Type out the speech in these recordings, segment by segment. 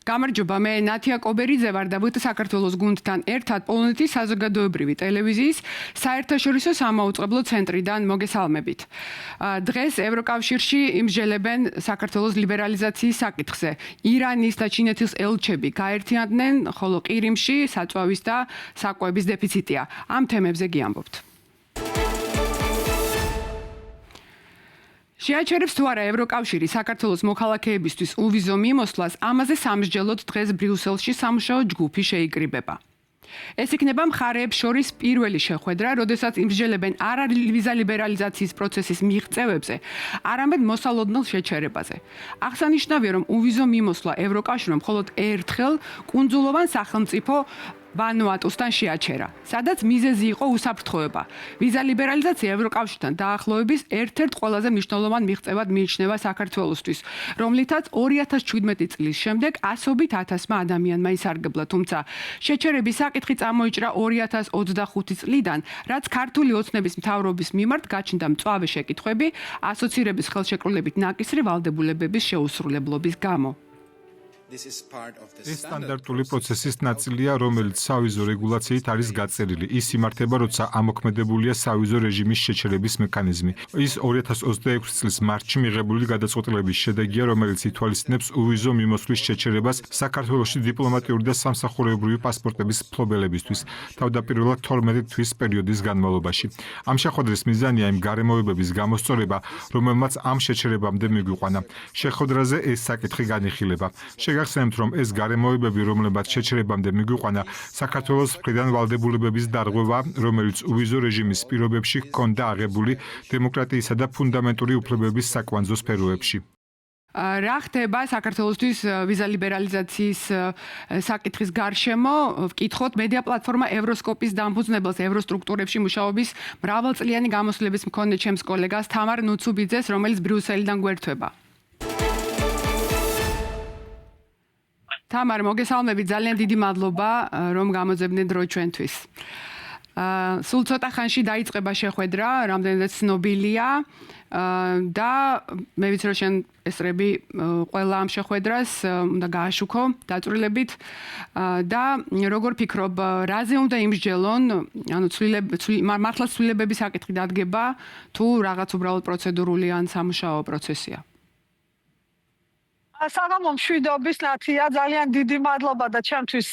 გამარჯობა, მე ნათია კობერიძე ვარ და ვით საქართველოს გუნდთან ერთად პოლონეთის საზოგადოებრივი ტელევიზიის საერთაშორისო სამაუწყებლო ცენტრიდან მოგესალმებით. დღეს ევროკავშირში იმსჯელებენ საქართველოს ლიბერალიზაციის საკითხზე. ირანის და ჩინეთის ელჩები გაერთიანდნენ, ხოლო ყირიმში საწვავის და საკვების დეფიციტია. ამ თემებზე გიამბობთ. შეაჩერებს თუ არა ევროკავშირი საქართველოს მოქალაქეებისთვის უვიზო მიმოსვლას, ამაზე სამსჯელოდ დღეს ბრიუსელში სამუშაო ჯგუფი შეიკრიბება. ეს იქნება მხარეებს შორის პირველი შეხვედრა, როდესაც იმსჯელებენ არა ვიზა ლიბერალიზაციის პროცესის მიღწევებზე, არამედ მოსალოდნელ შეჩერებაზე. აღსანიშნავია, რომ უვიზო მიმოსვლა ევროკავშირმა მხოლოდ ერთხელ კუნძულოვან სახელმწიფო ვანუატუსთან შეაჩერა, სადაც მიზეზი იყო უსაფრთხოება. ვიზა ლიბერალიზაცია ევროკავშირთან დაახლოების ერთ-ერთ ყველაზე მნიშვნელოვან მიღწევად მიიჩნევა საქართველოსთვის, რომლითაც 2017 წლის შემდეგ ასობით ათასმა ადამიანმა ისარგებლა, თუმცა შეჩერების საკითხი წამოიჭრა 2025 წლიდან, რაც ქართული ოცნების მთავრობის მიმართ გაჩნდა მწვავე შეკითხვები ასოცირების ხელშეკრულებით ნაკისრი ვალდებულებების შეუსრულებლობის გამო. ეს სტანდარტული პროცესის ნაწილია, რომელიც სავიზო რეგულაციით არის გაწერილი. ის იმართება, როცა ამოქმედებულია სავიზო რეჟიმის შეჩერების მექანიზმი. ის 2026 წლის მარტში მიღებული გადაწყვეტილების შედეგია, რომელიც ითვალისწინებს უვიზო მიმოსვლის შეჩერებას საქართველოში დიპლომატიური და სამსახურებრივი პასპორტების მფლობელებისთვის, თავდაპირველად 12 თვის პერიოდის განმავლობაში. ამ შეხვედრის მიზანია იმ გარემოებების გამოსწორება, რომელმაც ამ შეჩერებამდე მიგვიყვანა. შეხვედრაზე ეს საკითხი განიხილება. გახსენებთ, რომ ეს გარემოებები, რომლებაც შეჩერებამდე მიგვიყვანა, საქართველოს მხრიდან ვალდებულებების დარღვევა, რომელიც უვიზო რეჟიმის პირობებში ჰქონდა აღებული დემოკრატიისა და ფუნდამენტური უფლებების საკვანძო სფეროებში. რა ხდება საქართველოსთვის ვიზა ლიბერალიზაციის საკითხის გარშემო? ვკითხოთ მედია პლატფორმა ევროსკოპის დამფუძნებელს ევროსტრუქტურებში მუშაობის მრავალწლიანი გამოსვლების მქონე ჩემს კოლეგას თამარ ნუცუბიძეს, რომელიც ბრიუსელიდან გვერდება. თამარ, მოგესალმები, ძალიან დიდი მადლობა, რომ გამოძებნეთ დრო ჩვენთვის. სულ ცოტა ხანში დაიწყება შეხვედრა, რამდენადაც ცნობილია და მე ვიცი, რომ შენ ესწრები ყველა ამ შეხვედრას, უნდა გააშუქო დაწვრილებით და როგორ ფიქრობ, რაზე უნდა იმსჯელონ, ანუ მართლა ცვლილებების საკითხი დადგება, თუ რაღაც უბრალოდ პროცედურული ან სამუშაო პროცესია? საღამო მშვიდობის, ნათია, ძალიან დიდი მადლობა და ჩემთვის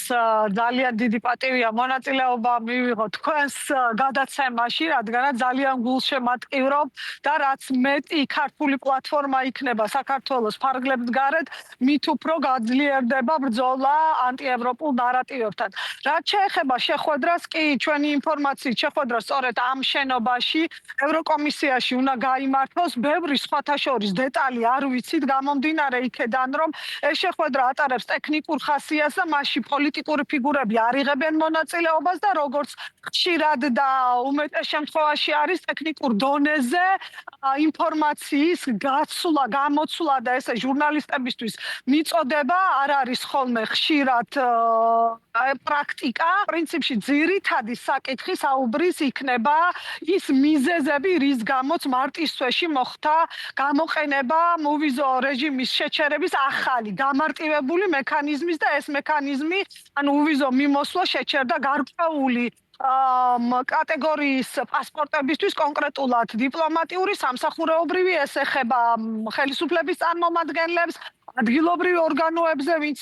ძალიან დიდი პატივია მონაწილეობა მივიღო თქვენს გადაცემაში, რადგანაც ძალიან გულშემატკივრობ და რაც მეტი ქართული პლატფორმა იქნება საქართველოს ფარგლებს გარეთ, მით უფრო გაძლიერდება ბრძოლა ანტიევროპულ ნარატივებთან. რაც შეეხება შეხვედრას, კი, ჩვენი ინფორმაციით შეხვედრა სწორედ ამ შენობაში ევროკომისიაში უნდა გაიმართოს, ბევრი სხვათა შორის დეტალი არ ვიცით, გამომდინარე იქედან, რომ ეს შეხვედრა ატარებს ტექნიკურ ხასიათს და მასში პოლიტიკური ფიგურები არ იღებენ მონაწილეობას და როგორც ხშირად და უმეტეს შემთხვევაში არის ტექნიკურ დონეზე ინფორმაციის გაცვლა, გამოცვლა და ესე ჟურნალისტებისთვის მიწოდება არ არის ხოლმე ხშირად პრაქტიკა. პრინციპში ძირითადი საკითხი საუბრის იქნება ის მიზეზები, რის გამოც მარტის თვეში მოხდა გამოყენება მოვიზო რეჟიმის შეჩერების ახალი გამარტივებული მექანიზმის და ეს მექანიზმი, ანუ უვიზო მიმოსვლა შეჩერდა გარკვეული კატეგორიის პასპორტებისთვის, კონკრეტულად დიპლომატიური, სამსახურეობრივი, ეს ეხება ხელისუფლების წარმომადგენლებს, ადგილობრივ ორგანოებზე, ვინც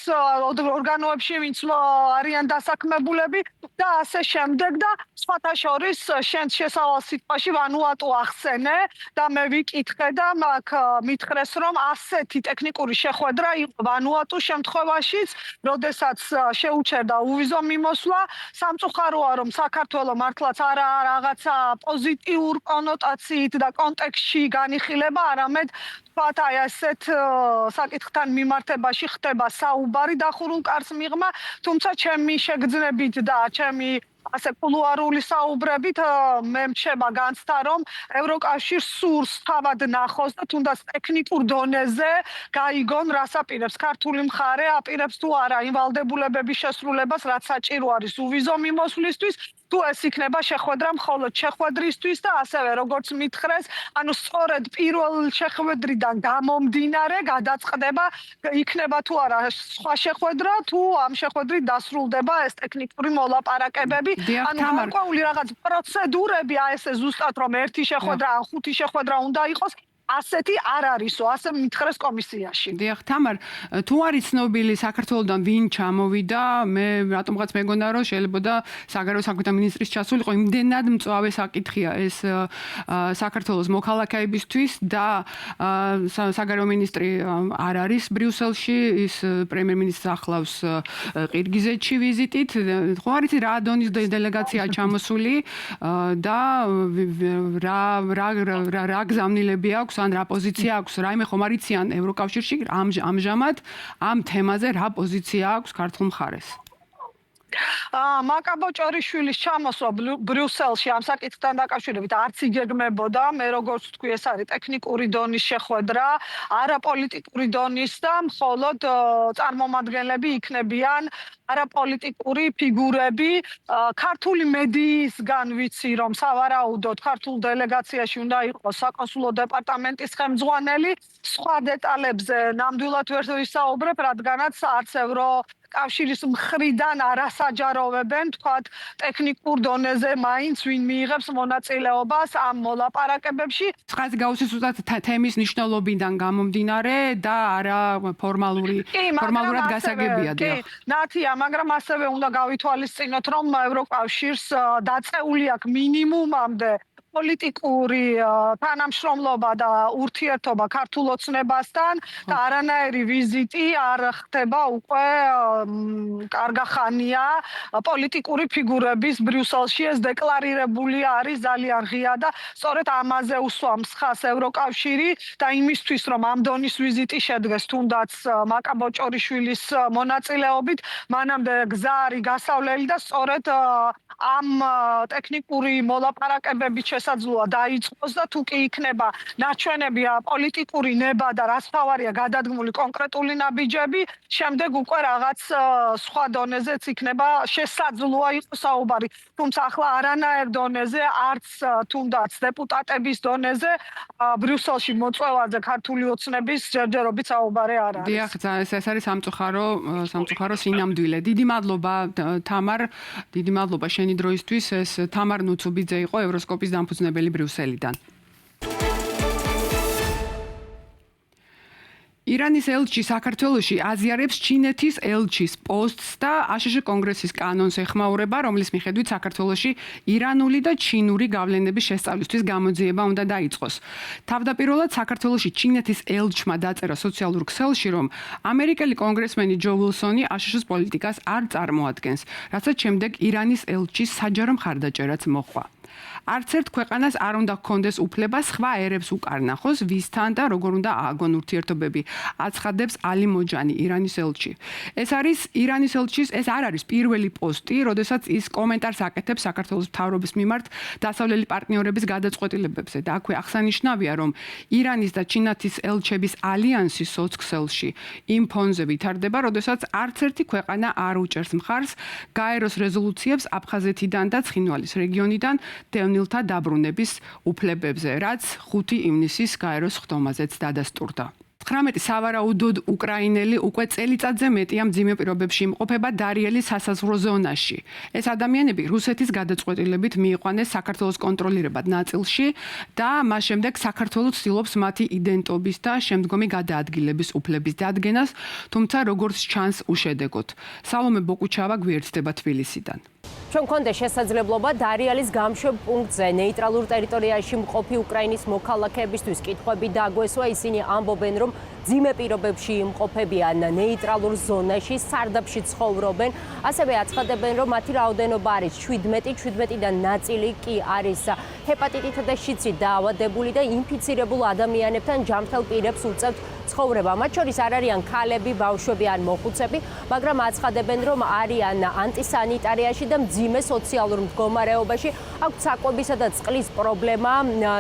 არიან დასაქმებულები და ასე შემდეგ და სხვათა შორის შენ შესავალ სიტყვაში ვანუატუ ახსენე და მე ვიკითხე და მაგ მითხრეს, რომ ასეთი ტექნიკური შეხვედრა იყო ვანუატუს შემთხვევაშიც, როდესაც შეუჩერდა უვიზო მიმოსვლა. სამწუხაროა, რომ საქართველო მართლაც არა რაღაცა პოზიტიურ კონოტაციით და კონტექსტში განიხილება, არამედ თქვათ აი ასეთ საკითხთან მიმართებაში ხდება საუბარი დახურულ კარს მიღმა, თუმცა ჩემი შეგრძნებით და ჩემი ასე კულუარული საუბრებით მე მჩება განცდა რომ ევროკავშირს სურს თავად ნახოს და თუნდაც ტექნიკურ დონეზე გაიგონ რას აპირებს ქართული მხარე აპირებს თუ არა იმ ვალდებულებების შესრულებას რაც საჭირო არის უვიზო მიმოსვლისთვის თუ ეს იქნება შეხვედრა მხოლოდ შეხვედრისთვის და ასევე როგორც მითხრეს ანუ სწორედ პირველ შეხვედრიდან გამომდინარე გადაწყდება იქნება თუ არა სხვა შეხვედრა თუ ამ შეხვედრით დასრულდება ეს ტექნიკური მოლაპარაკებები ანუ გარკვეული რაღაც პროცედურები აი ესე ზუსტად რომ ერთი შეხვედრა ან ხუთი შეხვედრა უნდა იყოს ასეთი არ არისო, ასე მითხრეს კომისიაში. დიახ, თამარ, თუ არის ცნობილი საქართველოსდან ვინ ჩამოვიდა, მე რატომღაც მეგონა რომ შეიძლება საგარეო საქმეთა მინისტრის ჩასულიყო, იმდენად მწვავე საკითხია ეს საქართველოს მოქალაქეებისთვის და საგარეო მინისტრი არ არის ბრიუსელში, ის პრემიერ-მინისტრს ახლავს ყირგიზეთში ვიზიტით, ხო არის რა დონის დელეგაცია ჩამოსული და რა გზავნილები აქვს ან რა პოზიცია აქვს რაიმე ხომ არიციან ევროკავშირში ამჟამად ამ თემაზე რა პოზიცია აქვს ქართულ მხარეს მაკა ბოჭორიშვილის ჩამოსვლა ბრიუსელში ამ საკითხთან დაკავშირებით არც იგეგმებოდა მე როგორც თქვი ეს არის ტექნიკური დონის შეხვედრა არაპოლიტიკური დონის და მხოლოდ წარმომადგენლები იქნებიან არაპოლიტიკური ფიგურები ქართული მედიისგან ვიცი რომ სავარაუდოდ ქართულ დელეგაციაში უნდა იყოს საკონსულო დეპარტამენტის ხელმძღვანელი სხვა დეტალებზე ნამდვილად ვერ ვისაუბრებ რადგანაც არც კავშირის მხრიდან არასაჯაროვებენ თქვათ ტექნიკურ დონეზე მაინც ვინ მიიღებს მონაწილეობას ამ მოლაპარაკებებში ხაზი გაუსვის უბრალოდ თემის მნიშვნელობიდან გამომდინარე და არა ფორმალურად გასაგებია დიახ ნათია მაგრამ ასევე უნდა გავითვალისწინოთ რომ ევროკავშირს დაწეული აქვს მინიმუმამდე პოლიტიკური თანამშრომლობა და ურთიერთობა ქართულ ოცნებასთან და არანაირი ვიზიტი არ ხდება უკვე კარგახანია პოლიტიკური ფიგურების ბრიუსელში ეს დეკლარირებული არის ძალიან ღია და სწორედ ამაზე უსვამს ხაზს ევროკავშირი და იმისთვის რომ ამ დონის ვიზიტი შედგეს თუნდაც მაკა ბოჭორიშვილის მონაწილეობით მანამდე გზა არის გასავლელი და სწორედ ამ ტექნიკური მოლაპარაკებებით შესაძლოა დაიწყოს და თუ კი იქნება ნაჩვენები პოლიტიკური ნება და რაც თავარია გადადგმული კონკრეტული ნაბიჯები, შემდეგ უკვე რაღაც სხვა დონეზეც იქნება შესაძლოა იყოს საუბარი. თუმცა ახლა არანაირ დონეზე, არც თუნდაც დეპუტატების დონეზე ბრიუსელში მოწვევაზე ქართული ოცნების ჯერჯერობით საუბარი არ არის. დიახ, ეს არის სამწუხარო სინამდვილე. დიდი მადლობა თამარ, დიდი მადლობა შენი დროისთვის. ეს თამარ ნუცუბიძე იყო ევროსკოპის დამფუძნებელი ბრიუსელიდან. ირანის ელჩი საქართველოში აზიარებს ჩინეთის ელჩის პოსტს და აშშ კონგრესის კანონს ეხმაურება, რომლის მიხედვით საქართველოში ირანული და ჩინური გავლენების შესწავლისთვის გამოძიება უნდა დაიწყოს. თავდაპირველად საქართველოში ჩინეთის ელჩმა დაწერა სოციალურ ქსელში, რომ ამერიკელი კონგრესმენი ჯო უილსონი აშშ-ს პოლიტიკას არ წარმოადგენს, რასაც შემდეგ ირანის ელჩის საჯარო მხარდაჭერაც მოჰყვა. არც ერთ ქვეყანას არ უნდა ჰქონდეს უფლება სხვა ერებს უკარნახოს, ვისთან და როგორ უნდა ააგონ ურთიერთობები, აცხადებს ალი მოჯანი, ირანის ელჩი. ეს არ არის პირველი პოსტი, როდესაც ის კომენტარს აკეთებს საქართველოს მთავრობის მიმართ დასავლელი პარტნიორების გადაწყვეტილებებზე და აქვე აღსანიშნავია, რომ ირანის და ჩინეთის ელჩების ალიანსი სოцкსელში იმ ფონზე ვითარდება, როდესაც არც ერთი ქვეყანა არ უჭერს მხარს გაეროს რეზოლუციებს აფხაზეთიდან და ცხინვალის რეგიონიდან დევნილთა დაბრუნების უფლებებზე, რაც 5 ივნისის გაეროს ხდომაზეც დადასტურდა. 19 სავარაუდოდ უკრაინელი უკვე წელიწადზე მეტია მძიმე პირობებში იმყოფება დარიელის სასაზღვრო ზონაში. ეს ადამიანები რუსეთის გადაწყვეტილებით მიიყვანეს საქართველოს კონტროლირებად ნაწილში და მას შემდეგ საქართველოს ცდილობს მათი იდენტობის და შემდგომი გადაადგილების უფლების დადგენას, თუმცა როგორც ჩანს უშედეგოდ. სალომე ბოკუჩავა გვერდდება თბილისიდან. ჩვენ გქონდა შესაძლებლობა დარიალის გამშვებ პუნქტზე ნეიტრალურ ტერიტორიაში მყოფი უკრაინის მოქალაქეებისთვის კითხვები დაგვესვა. ისინი ამბობენ, რომ მძიმე პირობებში იმყოფებიან ნეიტრალურ ზონაში, სარდაფში ცხოვრობენ. ასევე აცხადებენ, რომ მათი რაოდენობა არის 17-დან ნაწილი კი არის ჰეპატიტითა და შიცით დაავადებული და ინფიცირებულ ადამიანებთან ჯანმრთელ პირებს უწევთ ცხოვრება. მათ შორის არ არიან ქალები, ბავშვები ან მოხუცები, მაგრამ აცხადებენ, რომ არიან ანტისანიტარიაში და მძიმე სოციალურ მდგომარეობაში. აქვთ საკვებისა და წყლის პრობლემა,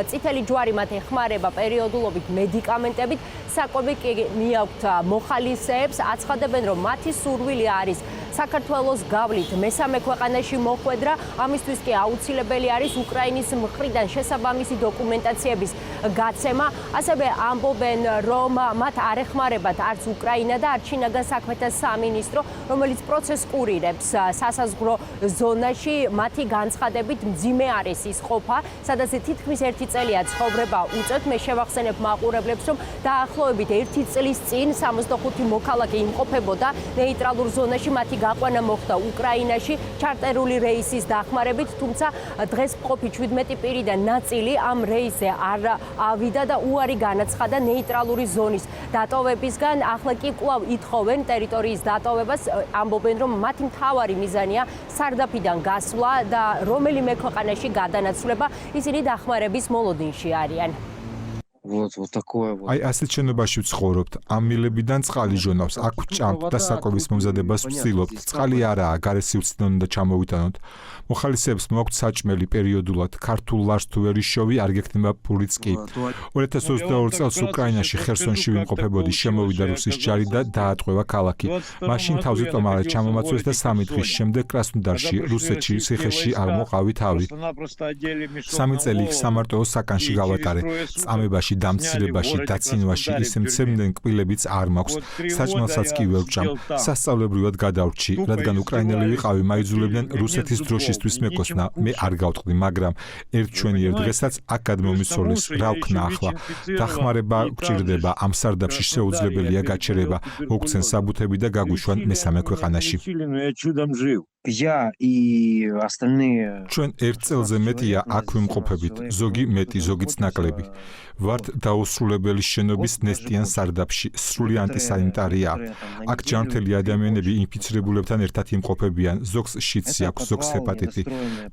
წითელი ჯვარი მათ ეხმარება პერიოდულობით მედიკამენტებით, საკვები კი მიაქვთ მოხალისეებს, აცხადებენ, რომ მათი სურვილი არის საქართველოს გავლით მესამე ქვეყანაში მოხვედრა, ამისთვის კი აუცილებელი არის უკრაინის მხრიდან შესაბამისი დოკუმენტაციების გაცემა. ასევე ამბობენ, რომ მათ არ ეხმარებათ არც უკრაინა და არც შინაგან საქმეთა სამინისტრო, რომელიც პროცესს კურირებს სასაზღვრო ზონაში. მათი განცხადებით მძიმე არის ის ყოფა, სადაც თითქმის 1 წელია ცხოვრება უწევთ. მე შევახსენებ მაყურებლებს, რომ დაახლოებით 1 წლის წინ 65 მოქალაქე იმყოფებოდა ნეიტრალურ ზონაში, მათი გაყვანა მოხდა უკრაინაში ჩარტერული რეისის დახმარებით, თუმცა დღეს მყოფი 17 პირიდან ნაწილი ამ რეისზე არ ავიდა და უარი განაცხადა ნეიტრალური ზონის დატოვებისგან. ახლა კი კვლავ ითხოვენ ტერიტორიის დატოვებას, ამბობენ, რომ მათი მთავარი მიზანია სარდაფიდან გასვლა და რომელიმე ქვეყანაში გადანაცვლება, ისინი დახმარების მოლოდინში არიან. Вот такое вот. Აი ასეთ შენობაში ვცხოვრობთ. ამ მილებიდან წყალი ჟონავს. აქ ვჭამთ და საკვების მომზადებას ვცდილობთ. წყალი არაა, გარე სივრციდან უნდა ჩამოვიტანოთ. მოხალისეებს მოაქვთ საჭმელი პერიოდულად. ქართულ ლარს თუ ვერ იშოვი, არ გექნება პურიც კი. 2022 წელს უკრაინაში ხერსონში ვიმყოფებოდი, შემოვიდა რუსის ჯარი და დაატყვევა ქალაქი. მაშინ თავზე ტომარა ჩამომაწვეს და 3 დღის შემდეგ კრასნოდარში, რუსეთში, ციხეში არ მოყავი თავი. 3 წელი იქ სამარტოო საკანში გავატარე. წამებაში, დამცირებაში, დაცინვაში ისე მცემდნენ კბილებიც არ მაქვს. საჭმელსაც კი ვერ ვჭამ. სასწავლებრივად გადავრჩი, რადგან უკრაინელი ვიყავი, მაიძულებდნენ რუსეთის დროშისთვის მეკოსნა. მე არ გავტყდი, მაგრამ ერთ ჩვენიერ დღესაც აქ გადმომისროლეს. რა ვქნა ახლა? დახმარება გჭირდება, ამ სარდაფში შეუძლებელია გაჩერება, მოგცენ საბუთები და გაგვიშვან მესამე ქვეყანაში. Я и остальные ჩვენ ერთ წელზე მეტია აქ ვიმყოფებით, ზოგი მეტი, ზოგიც ნაკლები. ვართ დაუსრულებელი შენობის ნესტიან სარდაფში, სრული ანტისანიტარია. აქ ჯანმრთელი ადამიანები ინფიცირებულებთან ერთად იმყოფებიან, ზოგს შიცი აქვს, ზოგს ჰეპატიტი.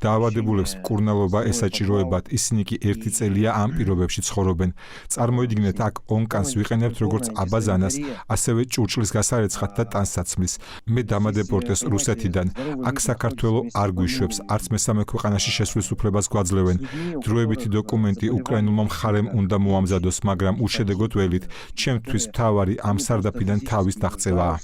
დაავადებულებს მკურნალობა ესაჭიროებათ, ისინი კი 1 წელია ამ პირობებში ცხოვრობენ. წარმოიდგინეთ, აქ ონკანს ვიყენებთ როგორც აბაზანას, ასევე ჭურჭლის გასარეცხად და ტანსაცმლის. მე დამადებორტეს რუსეთიდან. აქ საქართველო არ გვიშვებს, არც მესამე ქვეყანაში შესვლის უფლებას გვაძლევენ. დროებითი დოკუმენტი უკრაინულმა მხარემ უნდა მოამზადოს, მაგრამ უშედეგოდ ველით, ჩემთვის მთავარი ამ სარდაფიდან თავის დაღწევაა.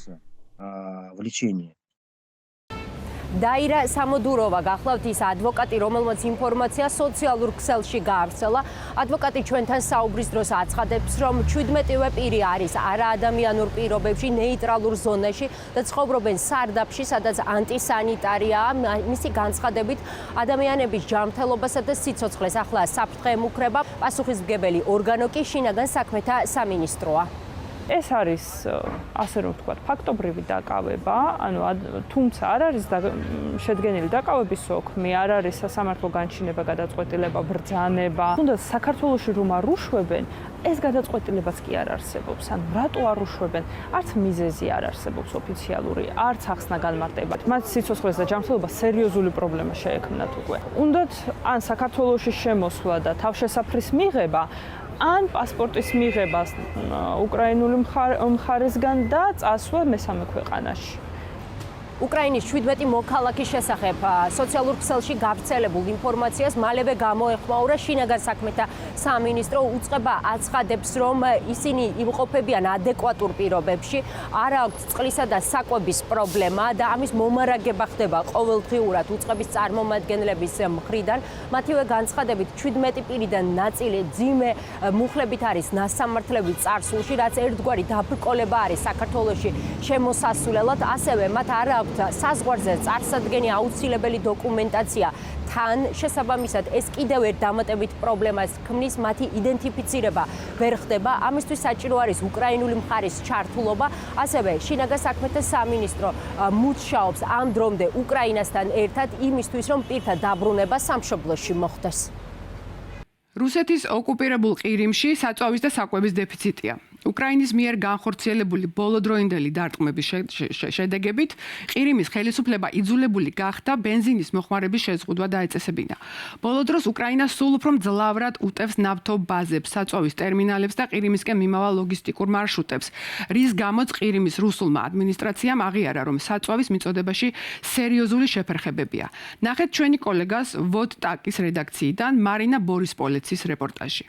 დაირა სამოდუროვა გახლავთ ის ადვოკატი, რომელმაც ინფორმაცია სოციალურ ქსელში გაავრცელა. ადვოკატი ჩვენთან საუბრის დროს აცხადებს, რომ 17-ვე პირი არის არაადამიანურ პირობებში, ნეიტრალურ ზონაში და ცხოვრობენ სარდაფში, სადაც ანტისანიტარიაა. მისი განცხადებით, ადამიანების ჯანმრთელობასა და სიცოცხლეს ახლა საფრთხე ემუქრება. პასუხისმგებელი ორგანო კი შინაგან საქმეთა სამინისტროა. ეს არის, ასე რომ ვთქვათ, ფაქტობრივი დაკავება, ანუ თუმცა არ არის შედგენილი დაკავების სოქმი, არ არის სასამართლო განჩინება, გადაწყვეტილება, ბრძანება. თუნდაც საქართველოში რომ არ უშვებენ, ეს გადაწყვეტილებაც კი არ არსებობს. ანუ რატო არ უშვებენ? არც მიზეზი არ არსებობს ოფიციალური, არც ახსნა განმარტება. მათ სიცოცხლეს და ჯანმრთელობას სერიოზული პრობლემა შეექმნათ უკვე. უნდათ ან საქართველოში შემოსვლა და თავშესაფრის მიღება, ან პასპორტის მიღება უკრაინული მხარესგან და წასვლა მესამე ქვეყანაში. უკრაინის 17 მოქალაქის შესახებ სოციალურ ქსელში გავრცელებულ ინფორმაციას მალევე გამოეხმაურა შინაგან საქმეთა სამინისტრო. უწყება აცხადებს, რომ ისინი იმყოფებიან ადეკვატურ პირობებში, არ აქვთ წყლისა და საკვების პრობლემა და ამის მომარაგება ხდება ყოველდღიურად უწყების წარმომადგენლების მხრიდან. მათივე განცხადებით, 17 პირიდან ნაწილი ძიმე მუხლებით არის ნასამართლები წარსულში, რაც ერთგვარი დაბრკოლება არის საქართველოში შემოსასვლელად, ასევე მათ არ აქვთ საზღვარზე წარსადგენი აუცილებელი დოკუმენტაცია. თან შესაბამისად ეს კიდევ ერთ დამატებით პრობლემას ქმნის, მათი იდენტიფიცირება ვერ ხდება. ამისთვის საჭირო არის უკრაინული მხარის ჩართულობა, ასევე შინაგან საქმეთა სამინისტრო მუშაობს ამ დრომდე უკრაინასთან ერთად იმისთვის, რომ პირთა დაბრუნება სამშობლოში მოხდეს. რუსეთის ოკუპირებულ ყირიმში საწვავის და საკვების დეფიციტია. უკრაინის მიერ განხორციელებული ბოლოდროინდელი დარტყმების შედეგებით ყირიმის ხელისუფლება იძულებული გახდა ბენზინის მოხმარების შეზღუდვა დაეწესებინა. ბოლო დროს უკრაინა სულ უფრო მძლავრად უტევს ნავთობაზებს, საწვავის ტერმინალებს და ყირიმისკენ მიმავალ ლოგისტიკურ მარშრუტებს, რის გამოც ყირიმის რუსულმა ადმინისტრაციამ აღიარა, რომ საწვავის მიწოდებაში სერიოზული შეფერხებებია. ნახეთ ჩვენი კოლეგას ვოდტაკის რედაქციიდან მარინა ბორისპოლეცის რეპორტაჟი.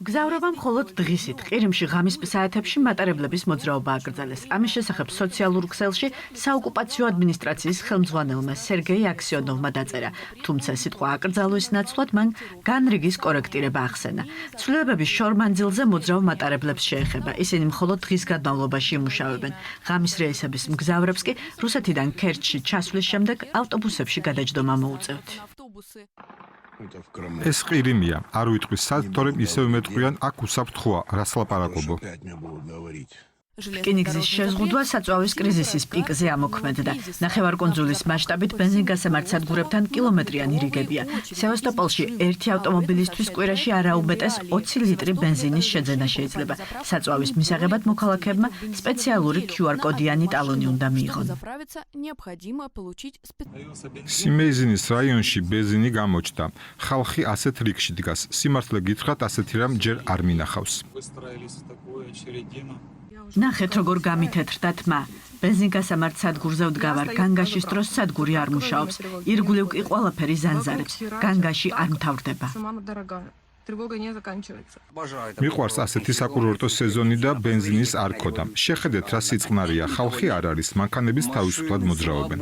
გზავრობა მხოლოდ დღისით ყირიმში ღამის საათებში მატარებლების მოძრაობა აკრძალეს. ამის შესახებ სოციალურ ქსელში საოკუპაციო ადმინისტრაციის ხელმძღვანელმა სერგეი აქსიონოვმა დაწერა. თუმცა სიტყვა აკრძალვის ნაცვლად მან განრიგის კორექტირება ახსენა. ცვლილებების შორმანძილზე მოძრავ მატარებლებს შეეხება. ისინი მხოლოდ დღის განმავლობაში იმუშავებენ. ღამის რეისების მგზავრებს კი რუსეთიდან ქერჩში ჩასვლის შემდეგ ავტობუსებში გადაჯდომა მოუწევთ. ეს ყირიმია, არ ვიტყვის სად, თორემ ისევ მეტყვიან, აქ უსაფრთხოა, რას ლაპარაკობო. რკინიგზის შეზღუდვა საწვავის კრიზისის პიკზე ამოქმედდა. ნახევარკუნძულის მასშტაბით ბენზინგასამართ სადგურებთან კილომეტრიანი რიგებია. სევასტოპოლში ერთი ავტომობილისთვის კვირაში არაუმეტეს 20 ლიტრი ბენზინის შეძენა შეიძლება. საწვავის მისაღებად მოქალაქეებმა სპეციალური QR კოდიანი ტალონი უნდა მიიღონ. სიმეიზინის რაიონში ბენზინი გამოჩნდა. ხალხი ასეთ რიგში დგას. სიმართლე გითხრათ, ასეთი რამ ჯერ არ მინახავს. ნახეთ როგორ გამითეთრდა თმა. ბენზინგასამართ სადგურზე ვდგავარ, განგაშის დროს სადგური არ მუშაობს. ირგვლივ კი ყველაფერი ზანზარებს. განგაში არ მთავრდება. მიყვარს ასეთი საკურორტო სეზონი და ბენზინის არ ქოდა. შეხედეთ რა სიწყნარია, ხალხი არ არის, მანქანების თავისუფლად მოძრაობენ.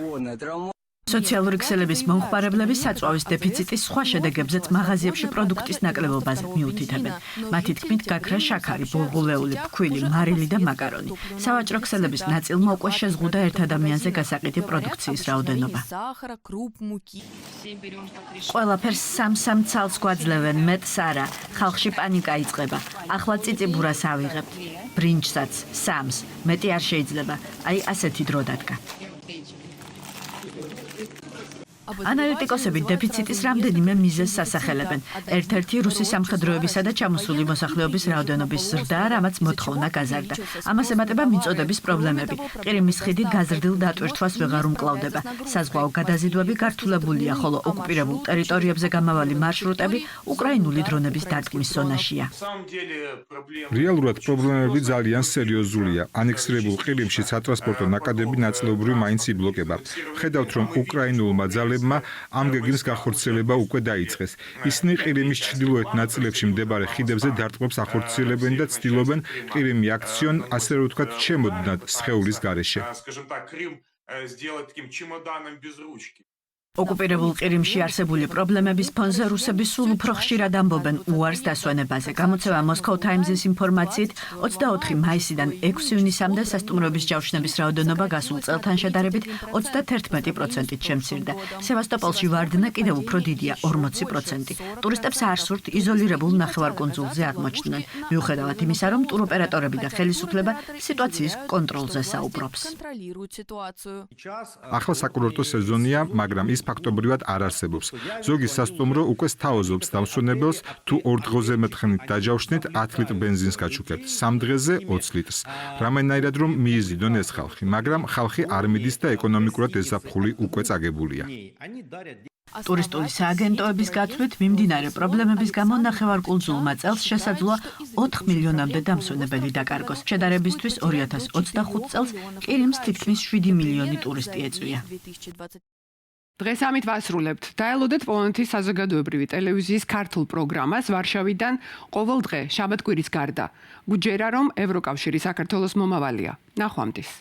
სოციალური ქსელების მომხმარებლები საწვავის დეფიციტის სხვა შედეგებზეც მაღაზიებში პროდუქტის ნაკლებობაზე მიუთითებენ. მათი თქმით, გაქრა შაქარი, ბულღულეული, ფქვილი, მარილი და მაკარონი. სავაჭრო ქსელების ნაწილმა უკვე შეზღუდა ერთ ადამიანზე გასაყიდი პროდუქციის რაოდენობა. ყველაფერს სამ ცალს გვაძლევენ, მეტს არა. ხალხში პანიკა იწყება. ახლა წიწიბურას ავიღებთ. ბრინჯსაც, სამს, მეტი არ შეიძლება. აი ასეთი დრო დადგა. ანალიტიკოსები დეფიციტის რამდენიმე მიზეზს ასახელებენ. ერთ-ერთი რუსი სამხედროებისა და ჩამოსული მოსახლეობის რაოდენობის ზრდა, რამაც მოთხოვნა გაზარდა. ამას ემატება მიწოდების პრობლემები. ყირიმის ხიდი გაზრდილ დატვირთვას ვეღარ უმკლავდება. საზღვაო გადაზიდვები გართულებულია, ხოლო ოკუპირებულ ტერიტორიებზე გამავალი მარშრუტები უკრაინული დრონების დარტყმის ზონაშია. რეალურად პრობლემები ძალიან სერიოზულია. ანექსირებულ ყირიმში სატრანსპორტო ნაკადები ნაწილობრივ მაინც იბლოკება. ხედავთ, რომ უკრაინულმა ძალებმა ამ გეგმის განხორციელება უკვე დაიწყეს. ისინი ყირიმის ჩრდილოეთ ნაწილებში მდებარე ხიდებზე დარტყმებს ახორციელებენ და ცდილობენ ყირიმი აქციონ, ასე რომ ვთქვათ, შემოდნად სხეულის გარეშე. ოკუპირებულ ყირიმში არსებული პრობლემების ფონზე რუსები სულ უფრო ხშირად ამბობენ უარს დასვენებაზე. გამოცემა Moscow Times-ის ინფორმაციით 24 მაისიდან 6 ივნისამდე სასტუმროების ჯავშნების რაოდენობა გასულ წელთან შედარებით 31%-ით შემცირდა. სევასტოპოლში ვარდნა კიდევ უფრო დიდია 40%. ტურისტებს არ სურთ იზოლირებულ ნახევარკუნძულზე აღმოჩნდნენ. მიუხედავად იმისა, რომ ტუროპერატორები და ხელისუფლება სიტუაციის კონტროლზე საუბრობს. ახლა საკურორტო სეზონია, მაგრამ ის ფაქტობრივად არ არსებობს. ზოგი სასტუმრო უკვე სთავაზობს დამსვენებელს, თუ 2 დღეზე მეტხნით დაჯავშნით 10 ლიტრ ბენზინს გაჩუქებთ, 3 დღეზე 20 litrს. რამენაირად რომ მიიზიდონ ეს ხალხი, მაგრამ ხალხი არ მიდის და ეკონომიკურად ეს ზაფხული უკვე წაგებულია. ტურისტული სააგენტოების გათვლით მიმდინარე პრობლემების გამო ნახევარკუნძულმა წელს შესაძლოა 4 მილიონამდე დამსვენებელი დაკარგოს. შედარებისთვის 2025 წელს ყირიმს თითქმის 7 მილიონი ტურისტი ეწვია. დღეს ამით ვასრულებთ. დაელოდეთ პოლონეთის საზოგადოებრივი ტელევიზიის ქართულ პროგრამას ვარშავიდან ყოველ დღე შაბათ-კვირის გარდა. გუჯერა რომ ევროკავშირი საქართველოს მომავალია. ნახვამდის.